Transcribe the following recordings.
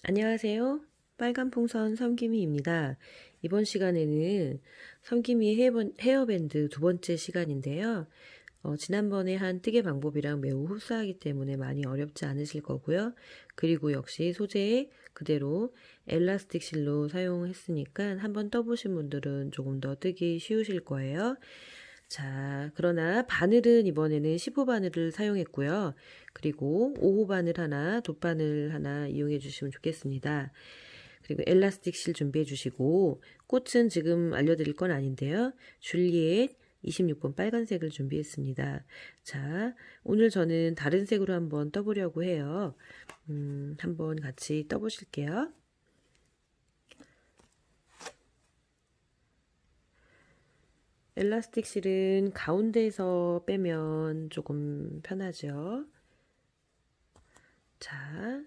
안녕하세요. 빨간 풍선 섬김이입니다. 이번 시간에는 섬김이 헤어밴드 두 번째 시간인데요. 지난번에 한 뜨개 방법이랑 매우 흡사하기 때문에 많이 어렵지 않으실 거고요. 그리고 역시 소재 그대로 엘라스틱 실로 사용했으니까 한번 떠보신 분들은 조금 더 뜨기 쉬우실 거예요. 자, 그러나 바늘은 이번에는 15바늘을 사용했고요. 그리고 5호 바늘 하나, 돗바늘 하나 이용해 주시면 좋겠습니다. 그리고 엘라스틱 실 준비해 주시고, 꽃은 지금 알려드릴 건 아닌데요. 줄리엣 26번 빨간색을 준비했습니다. 자, 오늘 저는 다른 색으로 한번 떠보려고 해요. 한번 같이 떠보실게요. 엘라스틱 실은 가운데에서 빼면 조금 편하죠. 자,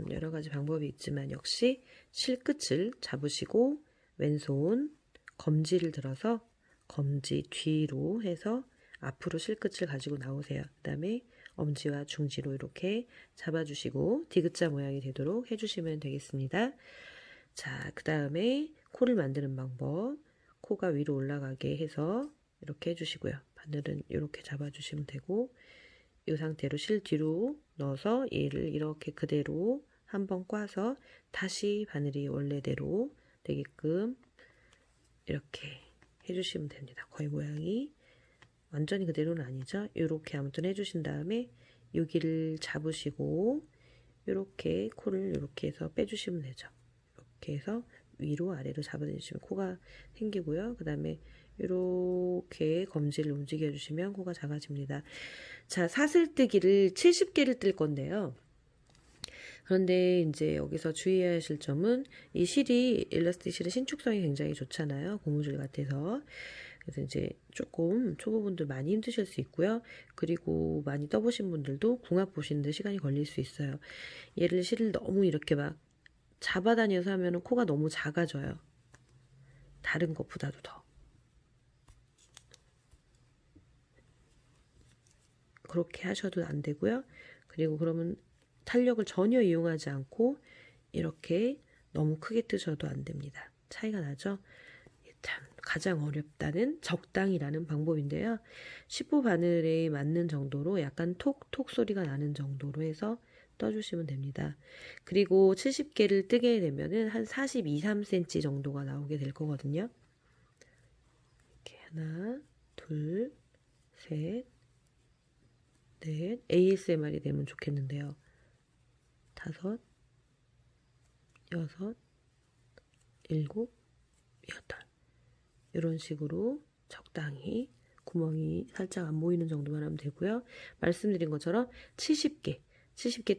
여러 가지 방법이 있지만 역시 실끝을 잡으시고 왼손 검지를 들어서 검지 뒤로 해서 앞으로 실끝을 가지고 나오세요. 그 다음에 엄지와 중지로 이렇게 잡아주시고 디귿자 모양이 되도록 해주시면 되겠습니다. 자, 그 다음에 코를 만드는 방법. 코가 위로 올라가게 해서 이렇게 해주시고요. 바늘은 이렇게 잡아주시면 되고 이 상태로 실 뒤로 넣어서 얘를 이렇게 그대로 한번 꽈서 다시 바늘이 원래대로 되게끔 이렇게 해주시면 됩니다. 거의 모양이 완전히 그대로는 아니죠. 이렇게 아무튼 해주신 다음에 여기를 잡으시고 이렇게 코를 이렇게 해서 빼주시면 되죠. 이렇게 해서 위로 아래로 잡아주시면 코가 생기고요. 그 다음에 이렇게 검지를 움직여 주시면 코가 작아집니다. 자, 사슬뜨기를 70개를 뜰 건데요. 그런데 이제 여기서 주의해야 하실 점은 이 실이 엘라스틱 실의 신축성이 굉장히 좋잖아요. 고무줄 같아서. 그래서 이제 조금 초보분들 많이 힘드실 수 있고요. 그리고 많이 떠보신 분들도 궁합 보시는데 시간이 걸릴 수 있어요. 얘를 실을 너무 이렇게 막 잡아다녀서 하면 코가 너무 작아져요. 다른 것보다도 더. 그렇게 하셔도 안 되고요. 그리고 그러면 탄력을 전혀 이용하지 않고 이렇게 너무 크게 뜨셔도 안 됩니다. 차이가 나죠? 참 가장 어렵다는 적당이라는 방법인데요. 10호 바늘에 맞는 정도로 약간 톡톡 소리가 나는 정도로 해서 떠주시면 됩니다. 그리고 70개를 뜨게 되면은 한 42, 3cm 정도가 나오게 될 거거든요. 이렇게 하나, 둘, 셋, 넷, ASMR이 되면 좋겠는데요. 다섯, 여섯, 일곱, 여덟. 이런 식으로 적당히 구멍이 살짝 안 보이는 정도만 하면 되고요. 말씀드린 것처럼 70개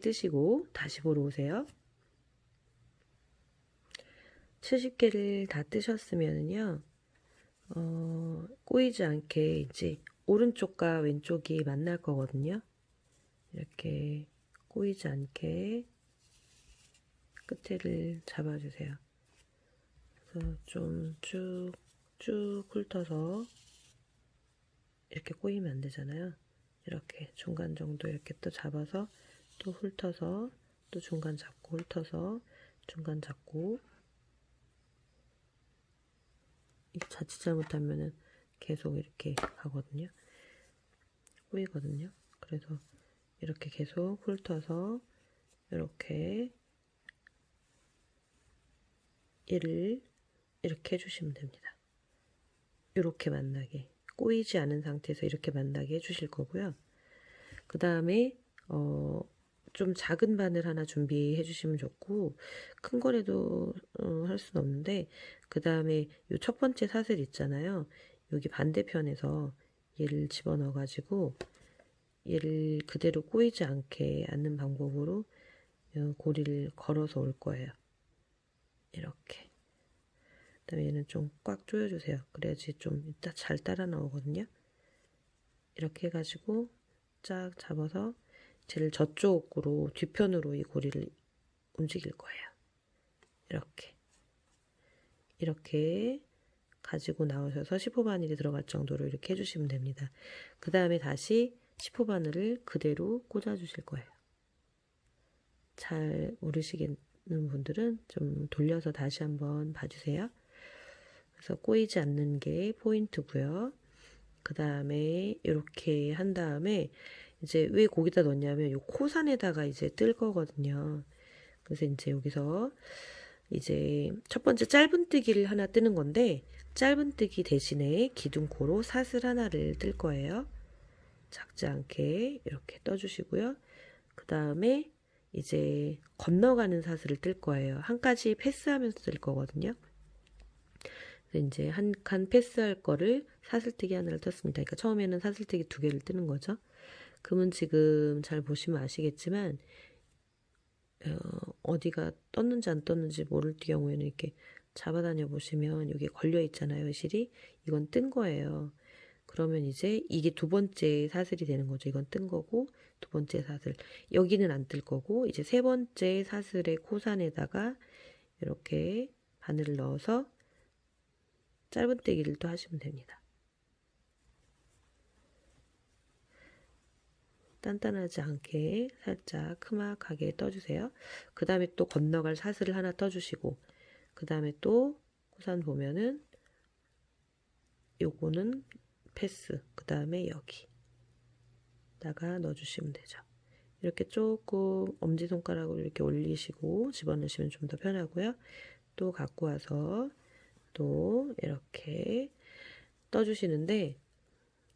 뜨시고 다시 보러 오세요. 70개를 다 뜨셨으면은요, 꼬이지 않게 이제 오른쪽과 왼쪽이 만날 거거든요. 이렇게 꼬이지 않게 끝에를 잡아주세요. 그래서 좀 쭉 훑어서 이렇게 꼬이면 안 되잖아요. 이렇게 중간 정도 이렇게 또 잡아서 또 훑어서 또 중간 잡고 훑어서 중간 잡고 자칫 잘못하면은 계속 이렇게 가거든요. 꼬이거든요. 그래서 이렇게 계속 훑어서 이렇게 얘를 이렇게 해주시면 됩니다. 이렇게 만나게 꼬이지 않은 상태에서 이렇게 만나게 해주실 거고요. 그 다음에 좀 작은 바늘 하나 준비해 주시면 좋고 큰 거라도 할 수는 없는데 그 다음에 이 첫 번째 사슬 있잖아요. 여기 반대편에서 얘를 집어넣어 가지고 얘를 그대로 꼬이지 않게 앉는 방법으로 고리를 걸어서 올 거예요. 이렇게. 그 다음에 얘는 좀 꽉 조여주세요. 그래야지 좀 이따 잘 따라 나오거든요. 이렇게 해가지고 쫙 잡아서 쟤를 저쪽으로 뒤편으로 이 고리를 움직일 거예요. 이렇게 가지고 나오셔서 10호 바늘이 들어갈 정도로 이렇게 해주시면 됩니다. 그 다음에 다시 10호 바늘을 그대로 꽂아 주실 거예요. 잘 모르시겠는 분들은 좀 돌려서 다시 한번 봐주세요. 그래서 꼬이지 않는 게 포인트고요. 그 다음에 이렇게 한 다음에 이제 왜 거기다 넣냐면 요 코산에다가 이제 뜰 거거든요. 그래서 이제 여기서 이제 첫 번째 짧은뜨기를 하나 뜨는 건데 짧은뜨기 대신에 기둥코로 사슬 하나를 뜰 거예요. 작지 않게 이렇게 떠주시고요. 그 다음에 이제 건너가는 사슬을 뜰 거예요. 한 가지 패스하면서 뜰 거거든요. 그래서 이제 한 칸 패스할 거를 사슬뜨기 하나를 떴습니다. 그러니까 처음에는 사슬뜨기 2개를 뜨는 거죠. 그러면 지금 잘 보시면 아시겠지만 어디가 떴는지 안 떴는지 모를 경우에는 이렇게 잡아다녀 보시면 여기 걸려 있잖아요. 실이. 이건 뜬 거예요. 그러면 이제 이게 2번째 사슬이 되는 거죠. 이건 뜬 거고 2번째 사슬. 여기는 안 뜰 거고 이제 3번째 사슬의 코산에다가 이렇게 바늘을 넣어서 짧은뜨기를 또 하시면 됩니다. 단단하지 않게 살짝 크막하게 떠주세요. 그 다음에 또 건너갈 사슬을 하나 떠주시고 그 다음에 또 코산 보면은 요거는 패스, 그 다음에 여기다가 넣어주시면 되죠. 이렇게 조금 엄지손가락으로 이렇게 올리시고 집어넣으시면 좀 더 편하고요. 또 갖고 와서 또 이렇게 떠주시는데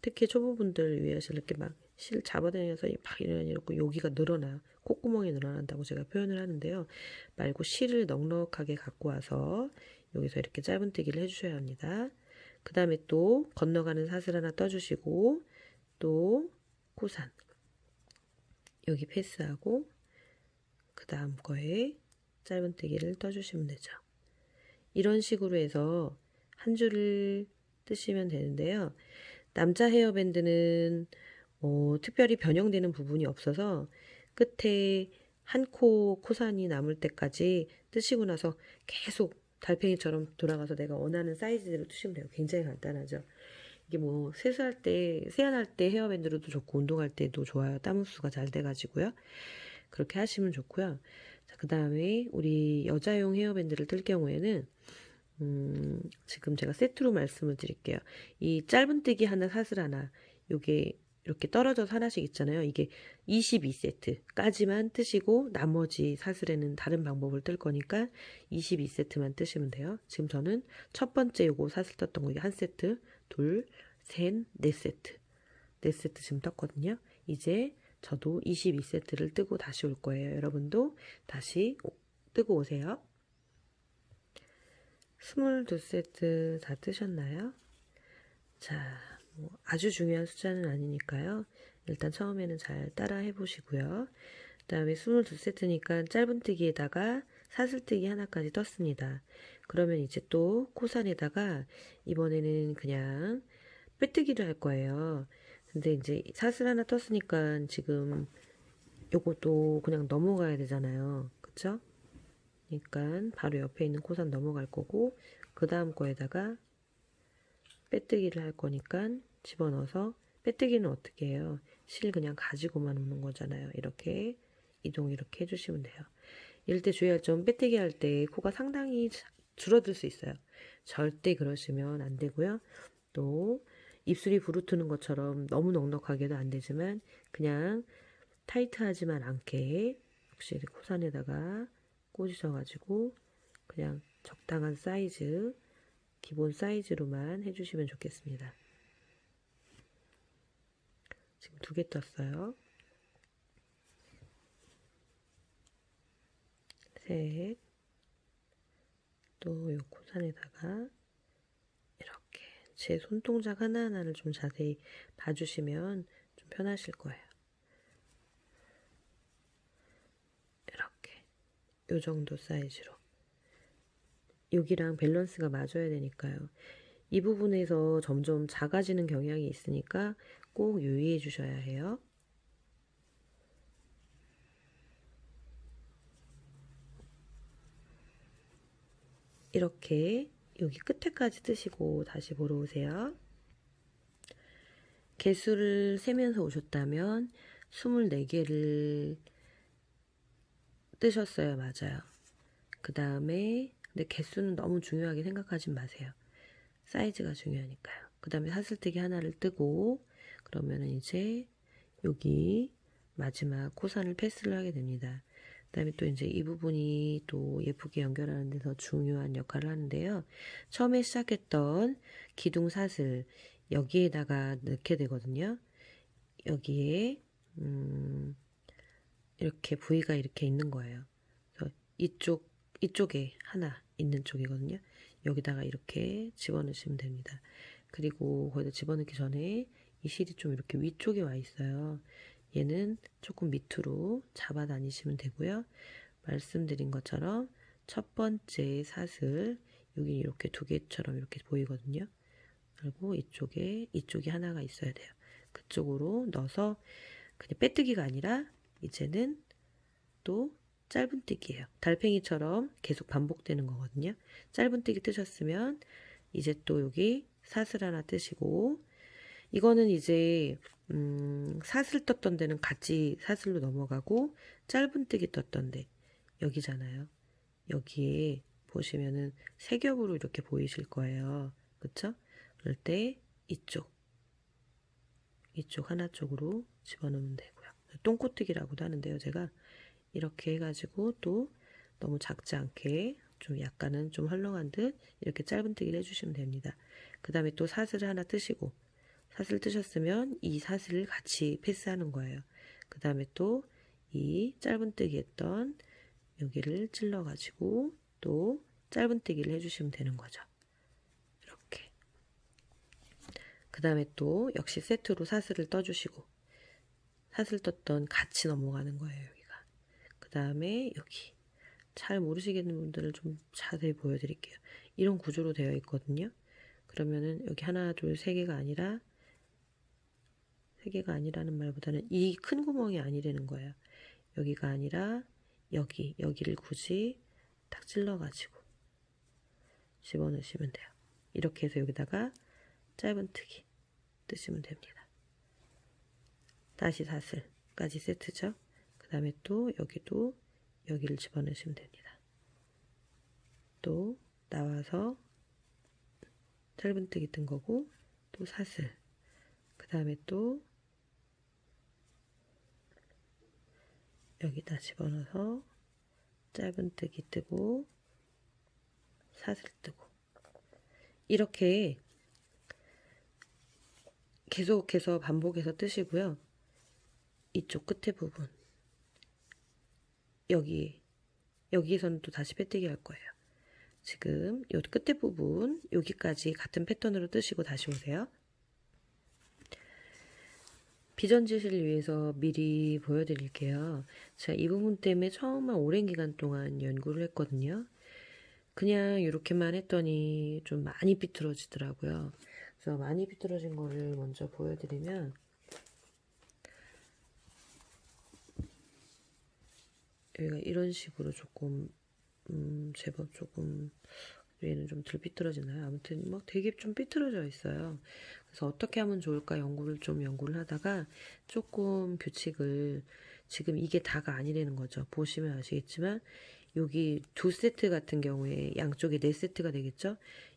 특히 초보분들 위해서 이렇게 막 실 잡아다녀서 막 이러고 여기가 늘어나요. 콧구멍이 늘어난다고 제가 표현을 하는데요. 말고 실을 넉넉하게 갖고 와서 여기서 이렇게 짧은뜨기를 해주셔야 합니다. 그 다음에 또 건너가는 사슬 하나 떠주시고 또 코산 여기 패스하고 그 다음 거에 짧은뜨기를 떠주시면 되죠. 이런 식으로 해서 한 줄을 뜨시면 되는데요. 남자 헤어밴드는 특별히 변형되는 부분이 없어서 끝에 한 코 코산이 남을 때까지 뜨시고 나서 계속 달팽이처럼 돌아가서 내가 원하는 사이즈대로 뜨시면 돼요. 굉장히 간단하죠. 이게 뭐 세수할 때, 세안할 때 헤어밴드로도 좋고 운동할 때도 좋아요. 땀 흡수가 잘 돼가지고요. 그렇게 하시면 좋고요. 자, 그 다음에 우리 여자용 헤어밴드를 뜰 경우에는 지금 제가 세트로 말씀을 드릴게요. 이 짧은뜨기 하나, 사슬 하나, 요게 이렇게 떨어져서 하나씩 있잖아요. 이게 22세트까지만 뜨시고 나머지 사슬에는 다른 방법을 뜰 거니까 22세트만 뜨시면 돼요. 지금 저는 첫 번째 요거 사슬 떴던 거 이게 한 세트, 둘, 셋, 네 세트. 네 세트 지금 떴거든요. 이제 저도 22세트를 뜨고 다시 올 거예요. 여러분도 다시 뜨고 오세요. 22세트 다 뜨셨나요? 자, 뭐 아주 중요한 숫자는 아니니까요. 일단 처음에는 잘 따라 해보시고요. 그 다음에 22세트니까 짧은뜨기에다가 사슬뜨기 하나까지 떴습니다. 그러면 이제 또 코산에다가 이번에는 그냥 빼뜨기를 할 거예요. 근데 이제 사슬 하나 떴으니까 지금 요것도 그냥 넘어가야 되잖아요. 그쵸? 그러니까 바로 옆에 있는 코산 넘어갈 거고 그 다음 거에다가 빼뜨기를 할 거니까 집어넣어서 빼뜨기는 어떻게 해요? 실 그냥 가지고만 오는 거잖아요. 이렇게 이동 이렇게 해주시면 돼요. 이럴 때 주의할 점 빼뜨기 할 때 코가 상당히 줄어들 수 있어요. 절대 그러시면 안 되고요. 또 입술이 부르트는 것처럼 너무 넉넉하게도 안 되지만 그냥 타이트하지만 않게 확실히 코산에다가 꽂으셔가지고 그냥 적당한 사이즈 기본 사이즈로만 해주시면 좋겠습니다. 지금 2개 떴어요. 셋. 또 요 코산에다가 이렇게 제 손동작 하나하나를 좀 자세히 봐주시면 좀 편하실 거예요. 이렇게 요 정도 사이즈로 여기랑 밸런스가 맞아야 되니까요. 이 부분에서 점점 작아지는 경향이 있으니까 꼭 유의해 주셔야 해요. 이렇게 여기 끝에까지 뜨시고 다시 보러 오세요. 개수를 세면서 오셨다면 24개를 뜨셨어요. 맞아요. 그 다음에 근데 개수는 너무 중요하게 생각하지 마세요. 사이즈가 중요하니까요. 그 다음에 사슬뜨기 하나를 뜨고 그러면은 이제 여기 마지막 코선을 패스를 하게 됩니다. 그 다음에 또 이제 이 부분이 또 예쁘게 연결하는 데서 중요한 역할을 하는데요. 처음에 시작했던 기둥 사슬 여기에다가 넣게 되거든요. 여기에 이렇게 부위가 이렇게 있는 거예요. 그래서 이쪽에 하나 있는 쪽이거든요. 여기다가 이렇게 집어넣으시면 됩니다. 그리고 거기다 집어넣기 전에 이 실이 좀 이렇게 위쪽에 와 있어요. 얘는 조금 밑으로 잡아 다니시면 되고요. 말씀드린 것처럼 첫 번째 사슬 여기 이렇게 두 개처럼 이렇게 보이거든요. 그리고 이쪽에 하나가 있어야 돼요. 그쪽으로 넣어서 그냥 빼뜨기가 아니라 이제는 또 짧은뜨기예요. 달팽이처럼 계속 반복되는 거거든요. 짧은뜨기 뜨셨으면 이제 또 여기 사슬 하나 뜨시고 이거는 이제 사슬 떴던 데는 같이 사슬로 넘어가고 짧은뜨기 떴던 데 여기잖아요. 여기에 보시면은 세 겹으로 이렇게 보이실 거예요. 그쵸? 그럴 때 이쪽 하나 쪽으로 집어넣으면 되고요. 똥꼬뜨기라고도 하는데요. 제가 이렇게 해가지고 또 너무 작지 않게 좀 약간은 좀 헐렁한 듯 이렇게 짧은뜨기를 해주시면 됩니다. 그 다음에 또 사슬을 하나 뜨시고 사슬 뜨셨으면 이 사슬을 같이 패스하는 거예요. 그 다음에 또 이 짧은뜨기 했던 여기를 찔러가지고 또 짧은뜨기를 해주시면 되는 거죠. 이렇게. 그 다음에 또 역시 세트로 사슬을 떠주시고 사슬 떴던 같이 넘어가는 거예요. 여기가. 그 다음에 여기 잘 모르시겠는 분들을 좀 자세히 보여드릴게요. 이런 구조로 되어 있거든요. 그러면은 여기 하나, 둘, 세 개가 아니라 세 개가 아니라는 말보다는 이 큰 구멍이 아니라는 거예요. 여기가 아니라 여기를 굳이 딱 찔러가지고 집어넣으시면 돼요. 이렇게 해서 여기다가 짧은뜨기 뜨시면 됩니다. 다시 사슬까지 세트죠. 그 다음에 또 여기를 집어넣으시면 됩니다. 또 나와서 짧은뜨기 뜬 거고 또 사슬 그 다음에 또 여기다 집어넣어서 짧은뜨기 뜨고 사슬 뜨고 이렇게 계속해서 반복해서 뜨시고요. 이쪽 끝에 부분 여기에서는 또 다시 빼뜨기 할 거예요. 지금 요 끝에 부분 여기까지 같은 패턴으로 뜨시고 다시 오세요. 비전짓을 위해서 미리 보여드릴게요. 제가 이 부분 때문에 정말 오랜 기간 동안 연구를 했거든요. 그냥 이렇게만 했더니 좀 많이 삐뚤어지더라고요. 그래서 많이 삐뚤어진 거를 먼저 보여드리면 여기가 이런 식으로 조금 제법 조금 얘는 좀 덜 삐뚤어지나요? 아무튼 막 되게 좀 삐뚤어져 있어요. 그래서 어떻게 하면 좋을까 연구를 하다가 조금 규칙을 지금 이게 다가 아니라는 거죠. 보시면 아시겠지만 여기 두 세트 같은 경우에 양쪽에 네 세트가 되겠죠?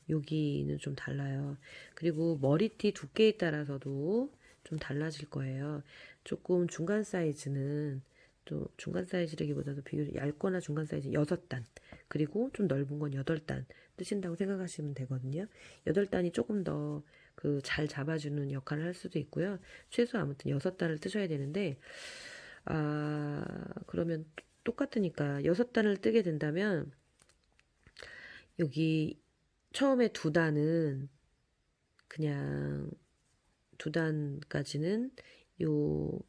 여기는 좀 달라요. 그리고 머리띠 두께에 따라서도 좀 달라질 거예요. 조금 중간 사이즈는 또 중간 사이즈라기보다도 비교적 얇거나 중간 사이즈 6단 그리고 좀 넓은 건 8단 뜨신다고 생각하시면 되거든요. 8단이 조금 더 그 잘 잡아주는 역할을 할 수도 있고요. 최소 아무튼 6단을 뜨셔야 되는데 그러면 똑같으니까 6단을 뜨게 된다면 여기 처음에 2단은 그냥 2단까지는 요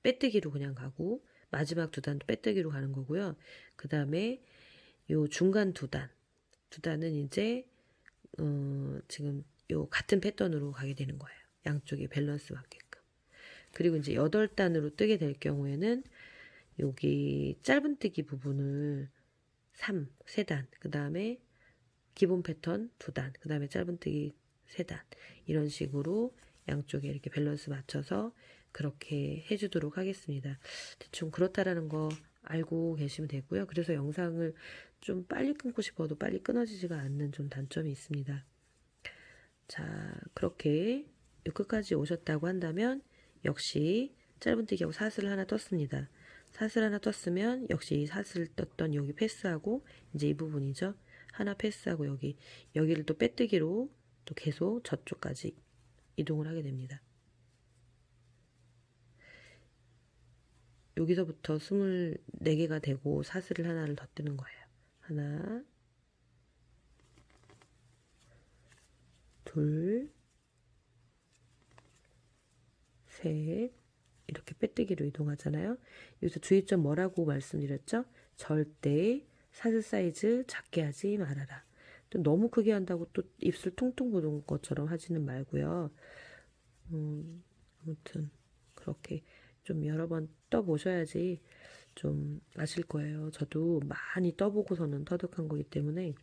빼뜨기로 그냥 가고 마지막 2단도 빼뜨기로 가는 거고요. 그 다음에 요 중간 2단은 이제 지금 요 같은 패턴으로 가게 되는 거예요. 양쪽에 밸런스 맞게끔. 그리고 이제 8단으로 뜨게 될 경우에는 여기 짧은뜨기 부분을 3단, 그 다음에 기본 패턴 2단, 그 다음에 짧은뜨기 3단 이런 식으로 양쪽에 이렇게 밸런스 맞춰서 그렇게 해주도록 하겠습니다. 대충 그렇다라는 거 알고 계시면 되고요. 그래서 영상을 좀 빨리 끊고 싶어도 빨리 끊어지지가 않는 좀 단점이 있습니다. 자, 그렇게 끝까지 오셨다고 한다면 역시 짧은뜨기하고 사슬을 하나 떴습니다. 사슬 하나 떴으면 역시 사슬 떴던 여기 패스하고 이제 이 부분이죠. 하나 패스하고 여기를 또 빼뜨기로 또 계속 저쪽까지 이동을 하게 됩니다. 여기서부터 24개가 되고 사슬을 하나를 더 뜨는 거예요. 하나, 둘, 셋, 이렇게 빼뜨기로 이동하잖아요. 여기서 주의점 뭐라고 말씀드렸죠? 절대 사슬 사이즈 작게 하지 말아라. 또 너무 크게 한다고 또 입술 퉁퉁 부은 것처럼 하지는 말고요. 아무튼 그렇게 좀 여러 번 떠보셔야지 좀 아실 거예요. 저도 많이 떠보고서는 터득한 거기 때문에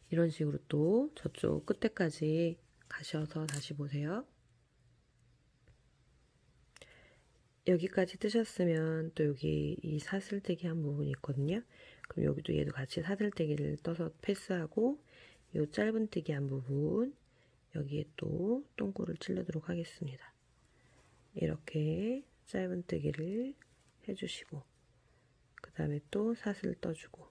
이런 식으로 또 저쪽 끝에까지 가셔서 다시 보세요. 여기까지 뜨셨으면 또 여기 이 사슬뜨기 한 부분이 있거든요. 그럼 여기도 얘도 같이 사슬뜨기를 떠서 패스하고 이 짧은뜨기 한 부분 여기에 또 똥꼬를 찔러도록 하겠습니다. 이렇게 짧은뜨기를 해주시고 그 다음에 또 사슬 떠주고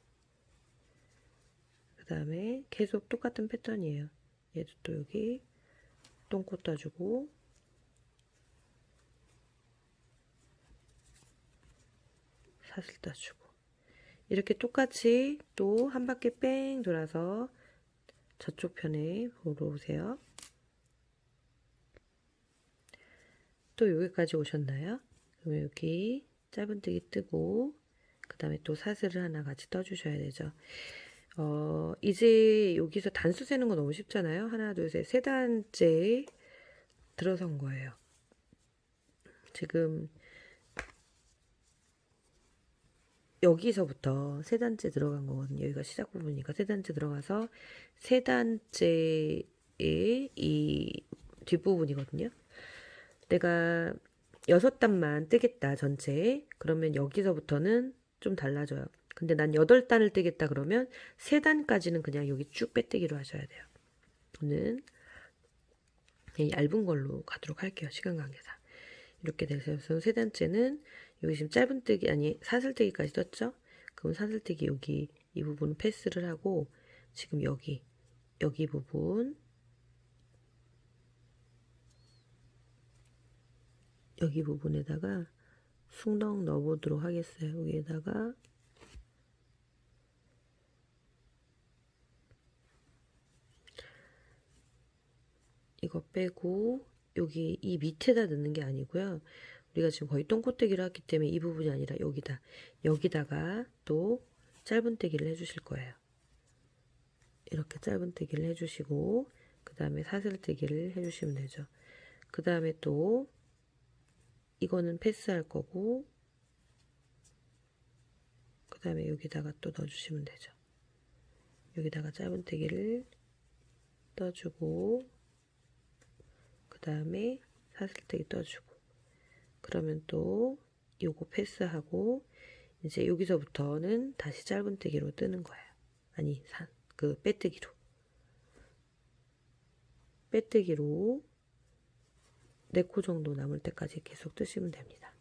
그 다음에 계속 똑같은 패턴이에요. 얘도 또 여기 똥꼬 떠주고 사슬 떠주고 이렇게 똑같이 또 한 바퀴 뺑 돌아서 저쪽 편에 보러 오세요. 또 여기까지 오셨나요? 그러면 여기 짧은뜨기 뜨고 그 다음에 또 사슬을 하나 같이 떠주셔야 되죠. 이제 여기서 단수 세는 거 너무 쉽잖아요. 하나, 둘, 셋, 세 단째 들어선 거예요. 지금 여기서부터 세 단째 들어간 거거든요. 여기가 시작 부분이니까 세 단째 들어가서 세 단째의 이 뒷부분이거든요. 내가 6단만 뜨겠다 전체. 그러면 여기서부터는 좀 달라져요. 근데 난 8단을 뜨겠다 그러면 3단까지는 그냥 여기 쭉 빼뜨기로 하셔야 돼요. 저는 얇은 걸로 가도록 할게요. 시간 관계상. 이렇게 돼서 세 단째는 여기 지금 짧은뜨기 아니 사슬뜨기까지 떴죠? 그럼 사슬뜨기 여기 이 부분은 패스를 하고 지금 여기 부분 여기 부분에다가 숭덩 넣어보도록 하겠어요. 여기에다가 이거 빼고 여기 이 밑에다 넣는 게 아니고요. 우리가 지금 거의 똥꼬뜨기를 했기 때문에 이 부분이 아니라 여기다가 또 짧은뜨기를 해주실 거예요. 이렇게 짧은뜨기를 해주시고 그 다음에 사슬뜨기를 해주시면 되죠. 그 다음에 또 이거는 패스할 거고 그 다음에 여기다가 또 넣어주시면 되죠. 여기다가 짧은뜨기를 떠주고 그 다음에 사슬뜨기 떠주고 그러면 또 요거 패스하고 이제 여기서부터는 다시 짧은뜨기로 뜨는 거예요. 아니 빼뜨기로 4코 정도 남을 때까지 계속 뜨시면 됩니다.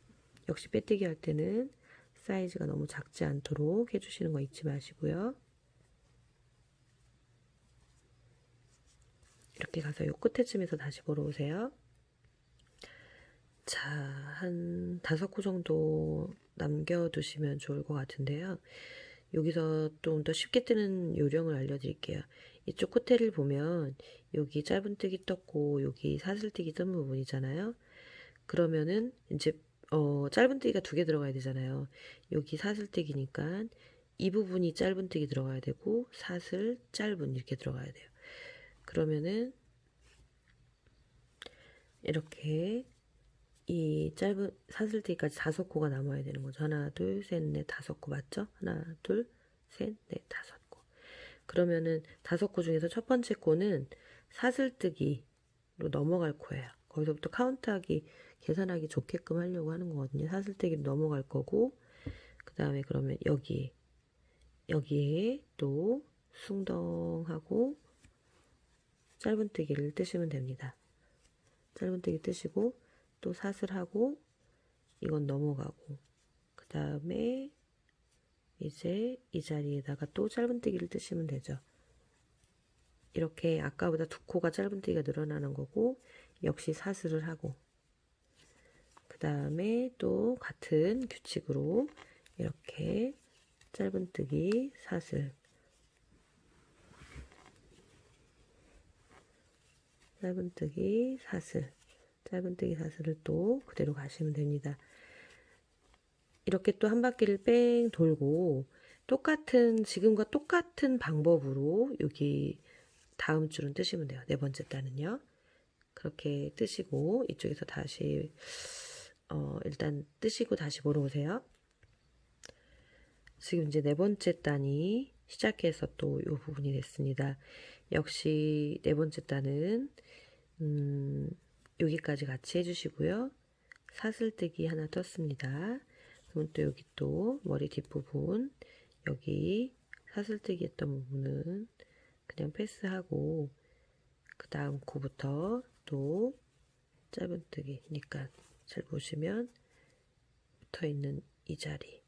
역시 빼뜨기 할 때는 사이즈가 너무 작지 않도록 해주시는 거 잊지 마시고요. 이렇게 가서 요 끝에쯤에서 다시 보러 오세요. 자, 한 5코 정도 남겨두시면 좋을 것 같은데요. 여기서 좀 더 쉽게 뜨는 요령을 알려드릴게요. 이쪽 끝에를 보면 여기 짧은뜨기 떴고 여기 사슬뜨기 뜬 부분이잖아요. 그러면은 이제 짧은뜨기가 2개 들어가야 되잖아요. 여기 사슬뜨기니까 이 부분이 짧은뜨기 들어가야 되고 사슬 짧은 이렇게 들어가야 돼요. 그러면은 이렇게 이 짧은 사슬뜨기까지 5코가 남아야 되는 거죠. 하나, 둘, 셋, 넷, 5코 맞죠? 하나, 둘, 셋, 넷, 5코. 그러면은 5코 중에서 첫 번째 코는 사슬뜨기로 넘어갈 코예요. 거기서부터 카운트하기, 계산하기 좋게끔 하려고 하는 거거든요. 사슬뜨기로 넘어갈 거고 그 다음에 그러면 여기에 또 숭덩하고 짧은뜨기를 뜨시면 됩니다. 짧은뜨기 뜨시고 또 사슬하고 이건 넘어가고 그 다음에 이제 이 자리에다가 또 짧은뜨기를 뜨시면 되죠. 이렇게 아까보다 두 코가 짧은뜨기가 늘어나는 거고 역시 사슬을 하고 그 다음에 또 같은 규칙으로 이렇게 짧은뜨기 사슬 짧은뜨기 사슬 짧은뜨기 사슬을 또 그대로 가시면 됩니다. 이렇게 또 한 바퀴를 뺑 돌고 지금과 똑같은 방법으로 여기 다음 줄은 뜨시면 돼요. 네 번째 단은요. 그렇게 뜨시고 이쪽에서 다시 일단 뜨시고 다시 보러 오세요. 지금 이제 네 번째 단이 시작해서 또 이 부분이 됐습니다. 역시 네 번째 단은 여기까지 같이 해주시고요. 사슬뜨기 하나 떴습니다. 그럼 또 여기 또 머리 뒷부분 여기 사슬뜨기 했던 부분은 그냥 패스하고 그 다음 코부터 또 짧은뜨기 그러니까 잘 보시면 붙어있는 이 자리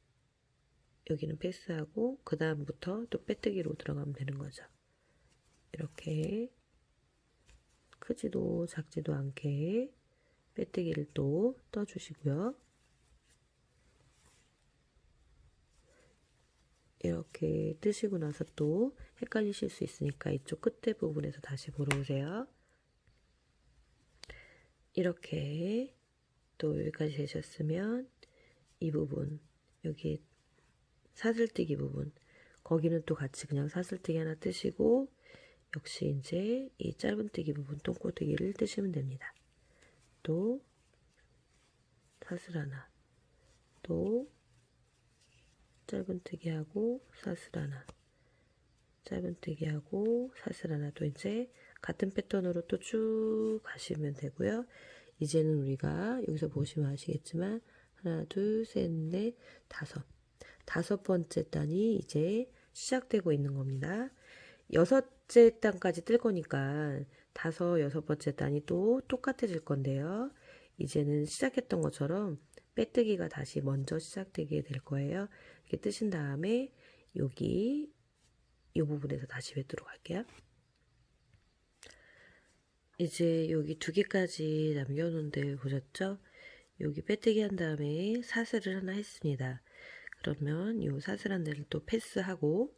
여기는 패스하고 그 다음부터 또 빼뜨기로 들어가면 되는 거죠. 이렇게 크지도 작지도 않게 빼뜨기를 또 떠주시고요. 이렇게 뜨시고 나서 또 헷갈리실 수 있으니까 이쪽 끝에 부분에서 다시 보러 오세요. 이렇게 또 여기까지 되셨으면 이 부분 여기 사슬뜨기 부분 거기는 또 같이 그냥 사슬뜨기 하나 뜨시고 역시 이제 이 짧은뜨기 부분 똥꼬뜨기를 뜨시면 됩니다. 또 사슬 하나 또 짧은뜨기하고 사슬 하나 짧은뜨기하고 사슬 하나 또 이제 같은 패턴으로 또 쭉 가시면 되고요. 이제는 우리가 여기서 보시면 아시겠지만 하나 둘 셋 넷 다섯 번째 단이 이제 시작되고 있는 겁니다. 여섯째 단까지 뜰 거니까 여섯 번째 단이 또 똑같아질 건데요. 이제는 시작했던 것처럼 빼뜨기가 다시 먼저 시작되게 될 거예요. 이렇게 뜨신 다음에 여기 이 부분에서 다시 뵙도록 할게요. 이제 여기 두 개까지 남겨놓은 데 보셨죠? 여기 빼뜨기 한 다음에 사슬을 하나 했습니다. 그러면 이 사슬한 데를 또 패스하고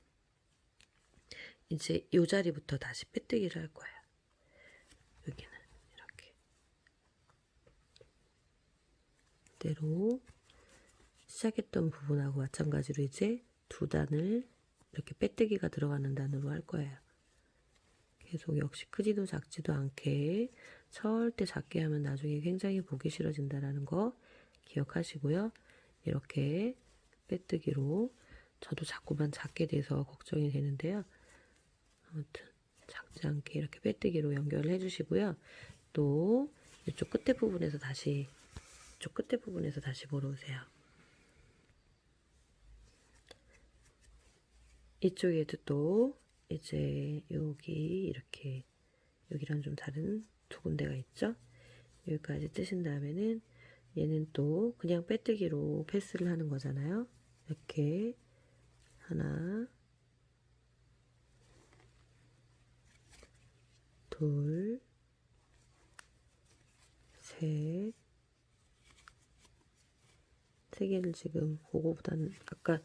이제 이 자리부터 다시 빼뜨기를 할 거예요. 여기는 이렇게 이대로 시작했던 부분하고 마찬가지로 이제 두 단을 이렇게 빼뜨기가 들어가는 단으로 할 거예요. 계속 역시 크지도 작지도 않게 절대 작게 하면 나중에 굉장히 보기 싫어진다는 거 기억하시고요. 이렇게 빼뜨기로 저도 자꾸만 작게 돼서 걱정이 되는데요. 아무튼 작지 않게 이렇게 빼뜨기로 연결을 해주시고요. 또 이쪽 끝에 부분에서 다시 보러 오세요. 이쪽에도 또 이제 여기 이렇게 여기랑 좀 다른 두 군데가 있죠. 여기까지 뜨신 다음에는 얘는 또 그냥 빼뜨기로 패스를 하는 거잖아요. 이렇게 하나 둘 셋 세 개를 지금 그거보다는 아까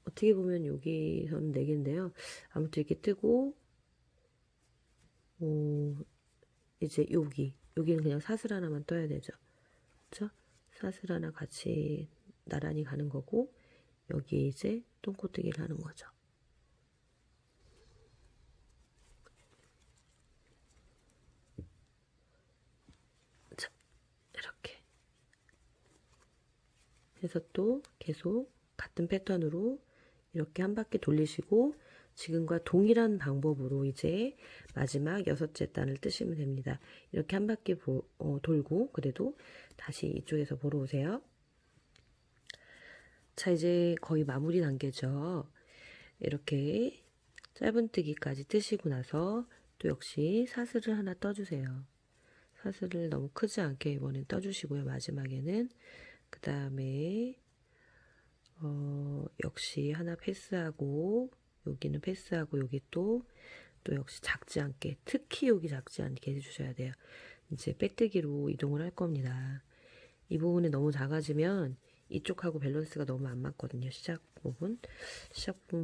어떻게 보면 여기서는 4개인데요. 아무튼 이렇게 뜨고 이제 여기는 그냥 사슬 하나만 떠야 되죠. 그쵸? 사슬 하나 같이 나란히 가는 거고 여기에 이제 똥꼬뜨기를 하는 거죠. 자, 이렇게 해서 또 계속 같은 패턴으로 이렇게 한 바퀴 돌리시고 지금과 동일한 방법으로 이제 마지막 6째 단을 뜨시면 됩니다. 이렇게 한 바퀴 돌고 그래도 다시 이쪽에서 보러 오세요. 자, 이제 거의 마무리 단계죠. 이렇게 짧은뜨기까지 뜨시고 나서 또 역시 사슬을 하나 떠주세요. 사슬을 너무 크지 않게 이번엔 떠주시고요. 마지막에는 그 다음에 역시 하나 패스하고 여기는 패스하고 여기 또 역시 작지 않게, 특히 여기 작지 않게 해주셔야 돼요. 이제 빼뜨기로 이동을 할 겁니다. 이 부분이 너무 작아지면 이쪽하고 밸런스가 너무 안 맞거든요. 시작 부분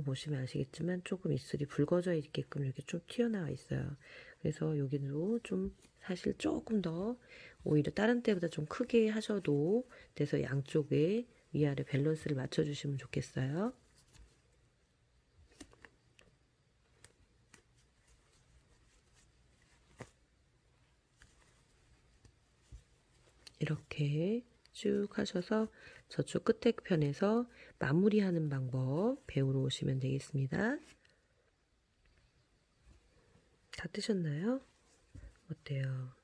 보시면 아시겠지만 조금 입술이 붉어져 있게끔 이렇게 좀 튀어나와 있어요. 그래서 여기도 좀 사실 조금 더 오히려 다른 때보다 좀 크게 하셔도 돼서 양쪽에 위아래 밸런스를 맞춰주시면 좋겠어요. 이렇게 쭉 하셔서 저쪽 끝에 편에서 마무리하는 방법 배우러 오시면 되겠습니다. 다 뜨셨나요? 어때요?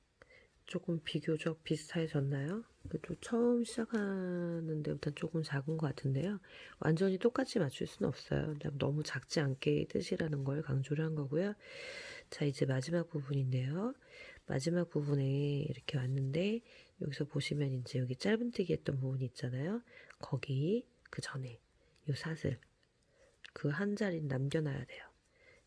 조금 비교적 비슷해졌나요? 그래도 처음 시작하는 데보다 조금 작은 것 같은데요. 완전히 똑같이 맞출 수는 없어요. 너무 작지 않게 뜨시라는 걸 강조를 한 거고요. 자, 이제 마지막 부분인데요. 마지막 부분에 이렇게 왔는데 여기서 보시면 이제 여기 짧은뜨기 했던 부분이 있잖아요. 거기 그 전에 이 사슬 그 한 자리는 남겨놔야 돼요.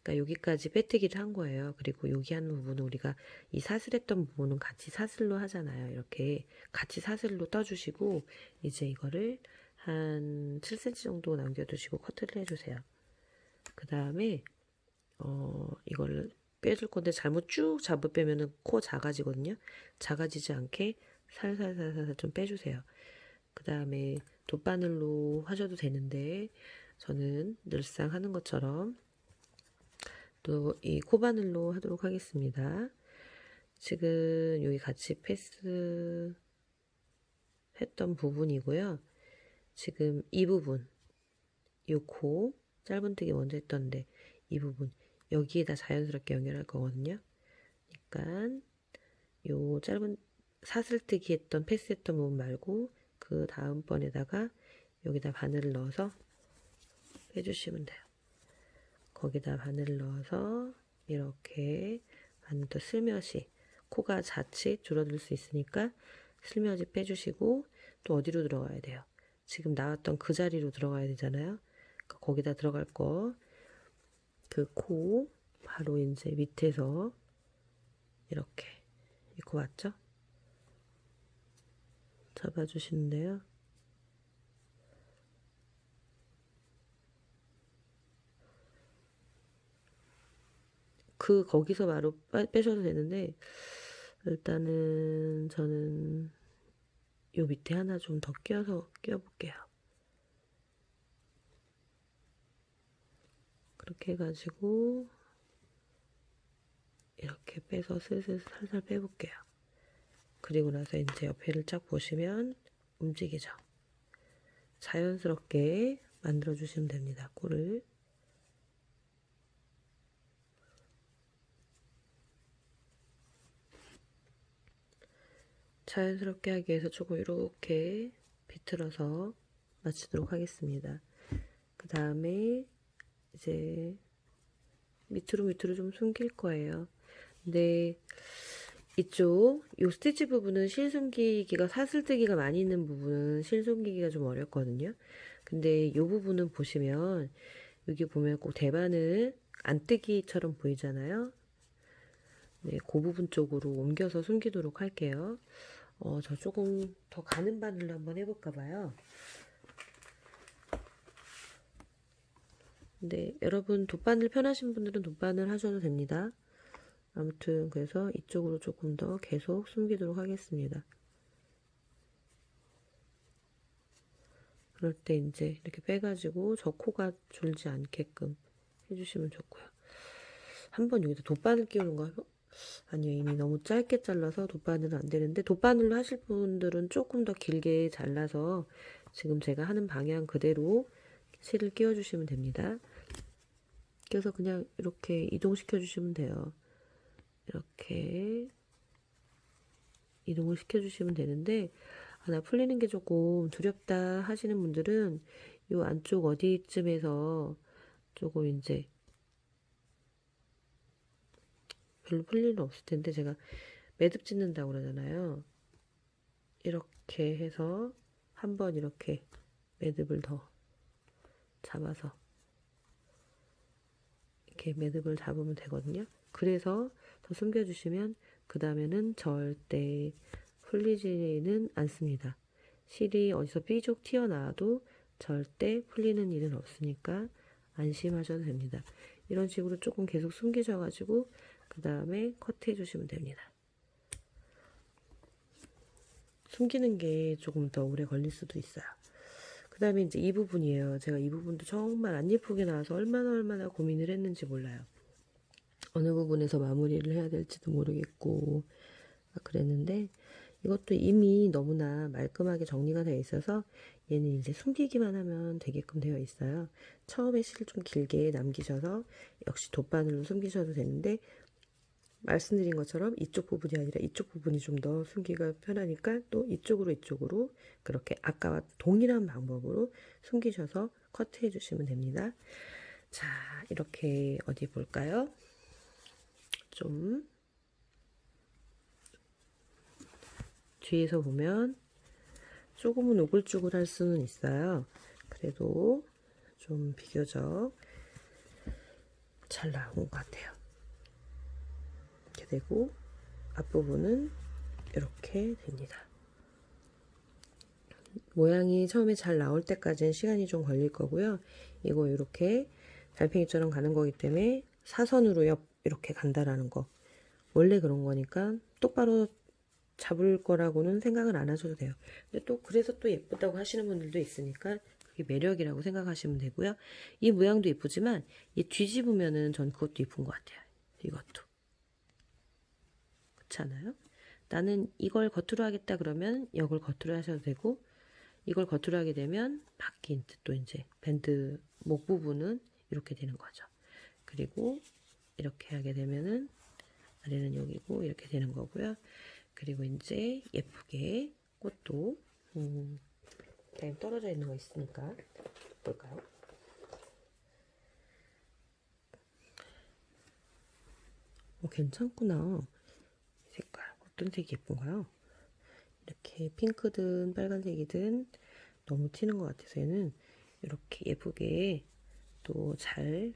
그러니까 여기까지 빼뜨기를 한 거예요. 그리고 여기 하는 부분은 우리가 이 사슬했던 부분은 같이 사슬로 하잖아요. 이렇게 같이 사슬로 떠주시고 이제 이거를 한 7cm 정도 남겨두시고 커트를 해주세요. 그 다음에 이걸 빼줄 건데 잘못 쭉 잡아 빼면은 코 작아지거든요. 작아지지 않게 살살살살 좀 빼주세요. 그 다음에 돗바늘로 하셔도 되는데 저는 늘상 하는 것처럼 또 이 코바늘로 하도록 하겠습니다. 지금 여기 같이 패스 했던 부분이고요. 지금 이 부분, 이 코 짧은뜨기 먼저 했던데 이 부분 여기에다 자연스럽게 연결할 거거든요. 그러니까 요 짧은 사슬뜨기 했던 패스했던 부분 말고 그 다음번에다가 여기다 바늘을 넣어서 빼주시면 돼요. 거기다 바늘을 넣어서 이렇게 바늘도 슬며시 코가 자칫 줄어들 수 있으니까 슬며시 빼주시고 또 어디로 들어가야 돼요? 지금 나왔던 그 자리로 들어가야 되잖아요. 그러니까 거기다 들어갈 거 그 코 바로 이제 밑에서 이렇게 이 코 맞죠? 잡아주시는데요. 거기서 바로 빼셔도 되는데 일단은 저는 요 밑에 하나 좀 더 끼워볼게요. 그렇게 해가지고 이렇게 빼서 슬슬 살살 빼볼게요. 그리고 나서 이제 옆에를 쫙 보시면 움직이죠. 자연스럽게 만들어주시면 됩니다. 코를. 자연스럽게 하기 위해서 조금 이렇게 비틀어서 마치도록 하겠습니다. 그 다음에 이제 밑으로 좀 숨길 거예요. 근데 이쪽 요 스티치 부분은 실 숨기기가 사슬뜨기가 많이 있는 부분은 실 숨기기가 좀 어렵거든요. 근데 이 부분은 보시면 여기 보면 꼭 대바늘 안뜨기처럼 보이잖아요. 네, 그 부분 쪽으로 옮겨서 숨기도록 할게요. 저 조금 더 가는 바늘로 한번 해볼까 봐요. 근데 여러분 돗바늘 편하신 분들은 돗바늘 하셔도 됩니다. 아무튼 그래서 이쪽으로 조금 더 계속 숨기도록 하겠습니다. 그럴 때 이제 이렇게 빼가지고 저 코가 줄지 않게끔 해주시면 좋고요. 한번 여기다 돗바늘 끼우는 거 아니요, 이미 너무 짧게 잘라서 돗바늘은 안 되는데 돗바늘로 하실 분들은 조금 더 길게 잘라서 지금 제가 하는 방향 그대로 실을 끼워주시면 됩니다. 그래서 그냥 이렇게 이동시켜 주시면 돼요. 이렇게 이동을 시켜주시면 되는데 나 풀리는 게 조금 두렵다 하시는 분들은 요 안쪽 어디쯤에서 조금 이제 별로 풀 일은 없을 텐데 제가 매듭 짓는다고 그러잖아요. 이렇게 해서 한번 이렇게 매듭을 더 잡아서 이렇게 매듭을 잡으면 되거든요. 그래서 더 숨겨주시면 그 다음에는 절대 풀리지는 않습니다. 실이 어디서 삐죽 튀어나와도 절대 풀리는 일은 없으니까 안심하셔도 됩니다. 이런 식으로 조금 계속 숨기셔가지고 그 다음에 커트해 주시면 됩니다. 숨기는 게 조금 더 오래 걸릴 수도 있어요. 그 다음에 이제 이 부분이에요. 제가 이 부분도 정말 안 예쁘게 나와서 얼마나 고민을 했는지 몰라요. 어느 부분에서 마무리를 해야 될지도 모르겠고 그랬는데 이것도 이미 너무나 말끔하게 정리가 되어 있어서 얘는 이제 숨기기만 하면 되게끔 되어 있어요. 처음에 실을 좀 길게 남기셔서 역시 돗바늘로 숨기셔도 되는데 말씀드린 것처럼 이쪽 부분이 아니라 이쪽 부분이 좀 더 숨기가 편하니까 또 이쪽으로 그렇게 아까와 동일한 방법으로 숨기셔서 커트해 주시면 됩니다. 자, 이렇게 어디 볼까요? 좀 뒤에서 보면 조금은 우글쭈글할 수는 있어요. 그래도 좀 비교적 잘 나온 것 같아요. 이렇게 되고 앞부분은 이렇게 됩니다. 모양이 처음에 잘 나올 때까지는 시간이 좀 걸릴 거고요. 이거 이렇게 달팽이처럼 가는 거기 때문에 사선으로 옆 이렇게 간다라는 거 원래 그런 거니까 똑바로 잡을 거라고는 생각을 안 하셔도 돼요. 근데 또 그래서 또 예쁘다고 하시는 분들도 있으니까 그게 매력이라고 생각하시면 되고요. 이 모양도 예쁘지만 이 뒤집으면은 전 그것도 예쁜 것 같아요. 이것도 그렇지 않아요? 나는 이걸 겉으로 하겠다 그러면 이걸 겉으로 하셔도 되고 이걸 겉으로 하게 되면 바뀐 또 이제 밴드 목 부분은 이렇게 되는 거죠. 그리고 이렇게 하게 되면은 아래는 여기고 이렇게 되는 거고요. 그리고 이제 예쁘게 꽃도 그냥 떨어져 있는 거 있으니까 볼까요? 괜찮구나. 이 색깔 어떤 색이 예쁜가요? 이렇게 핑크든 빨간색이든 너무 튀는 것 같아서 얘는 이렇게 예쁘게 또 잘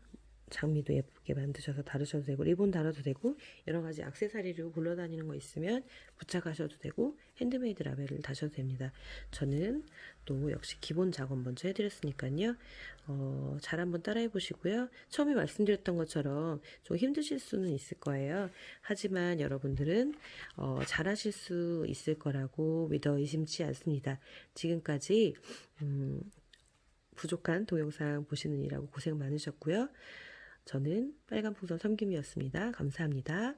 장미도 예쁘게 만드셔서 다루셔도 되고 리본 달아도 되고 여러가지 액세서리로 굴러다니는 거 있으면 부착하셔도 되고 핸드메이드 라벨을 다셔도 됩니다. 저는 또 역시 기본 작업 먼저 해드렸으니까요. 잘 한번 따라해 보시고요. 처음에 말씀드렸던 것처럼 좀 힘드실 수는 있을 거예요. 하지만 여러분들은 잘 하실 수 있을 거라고 믿어 의심치 않습니다. 지금까지 부족한 동영상 보시느라고 고생 많으셨고요. 저는 빨간 풍선 섬김이었습니다. 감사합니다.